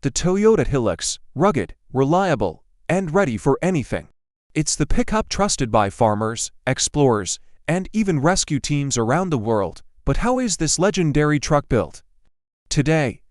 The Toyota Hilux, rugged, reliable, and ready for anything. It's the pickup trusted by farmers, explorers, and even rescue teams around the world. But how is this legendary truck built? Today,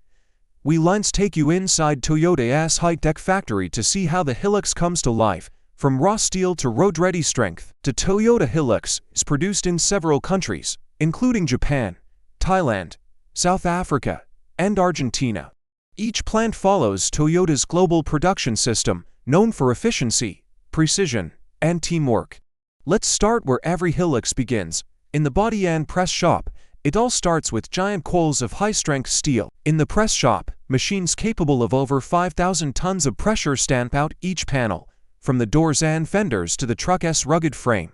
let's take you inside Toyota's high-tech factory to see how the Hilux comes to life. From raw steel to road-ready strength, the Toyota Hilux is produced in several countries, including Japan, Thailand, South Africa, and Argentina. Each plant follows Toyota's global production system, known for efficiency, precision, and teamwork. Let's start where every Hilux begins, in the body and press shop. It all starts with giant coils of high-strength steel. In the press shop, machines capable of over 5,000 tons of pressure stamp out each panel, from the doors and fenders to the truck's rugged frame.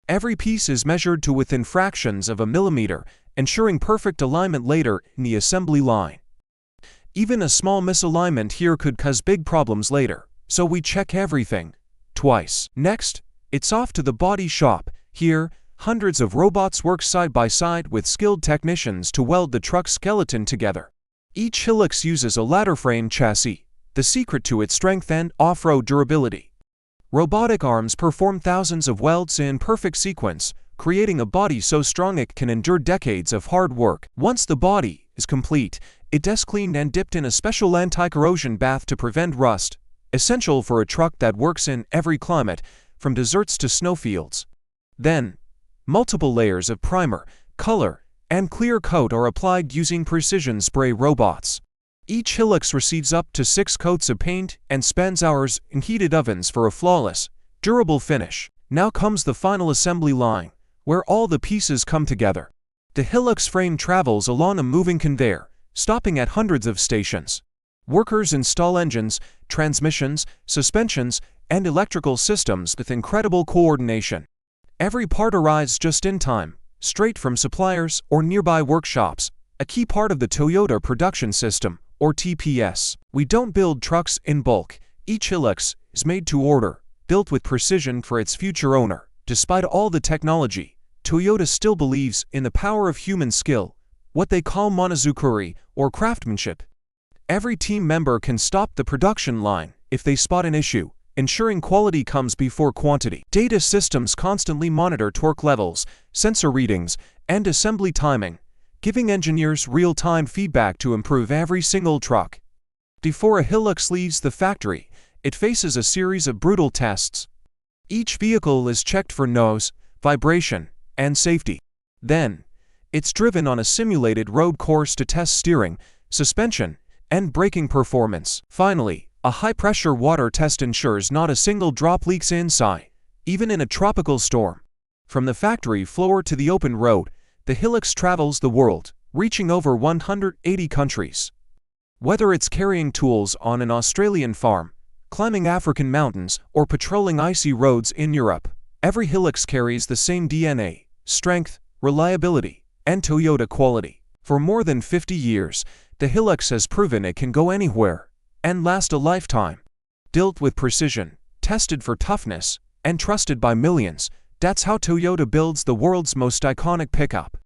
Every piece is measured to within fractions of a millimeter, ensuring perfect alignment later in the assembly line. Even a small misalignment here could cause big problems later, so we check everything twice. Next, it's off to the body shop. Here, hundreds of robots work side by side with skilled technicians to weld the truck's skeleton together. Each Hilux uses a ladder frame chassis, the secret to its strength and off-road durability. Robotic arms perform thousands of welds in perfect sequence, creating a body so strong it can endure decades of hard work. Once the body is complete, it's cleaned and dipped in a special anti-corrosion bath to prevent rust, essential for a truck that works in every climate, from deserts to snowfields. Then, multiple layers of primer, color, and clear coat are applied using precision spray robots. Each Hilux receives up to 6 coats of paint and spends hours in heated ovens for a flawless, durable finish. Now comes the final assembly line, where all the pieces come together. The Hilux frame travels along a moving conveyor, stopping at hundreds of stations. Workers install engines, transmissions, suspensions, and electrical systems with incredible coordination. Every part arrives just in time, straight from suppliers or nearby workshops, a key part of the Toyota production system, or TPS. We don't build trucks in bulk. Each Hilux is made to order, built with precision for its future owner. Despite all the technology, Toyota still believes in the power of human skill, what they call monozukuri, or craftsmanship. Every team member can stop the production line if they spot an issue, ensuring quality comes before quantity. Data systems constantly monitor torque levels, sensor readings, and assembly timing, giving engineers real-time feedback to improve every single truck. Before a Hilux leaves the factory, it faces a series of brutal tests. Each vehicle is checked for noise, vibration, and safety. Then, it's driven on a simulated road course to test steering, suspension, and braking performance. Finally, a high-pressure water test ensures not a single drop leaks inside, even in a tropical storm. From the factory floor to the open road, the Hilux travels the world, reaching over 180 countries. Whether it's carrying tools on an Australian farm, climbing African mountains, or patrolling icy roads in Europe, every Hilux carries the same DNA: strength, reliability, and Toyota quality. For more than 50 years, the Hilux has proven it can go anywhere and last a lifetime. Built with precision, tested for toughness, and trusted by millions, that's how Toyota builds the world's most iconic pickup.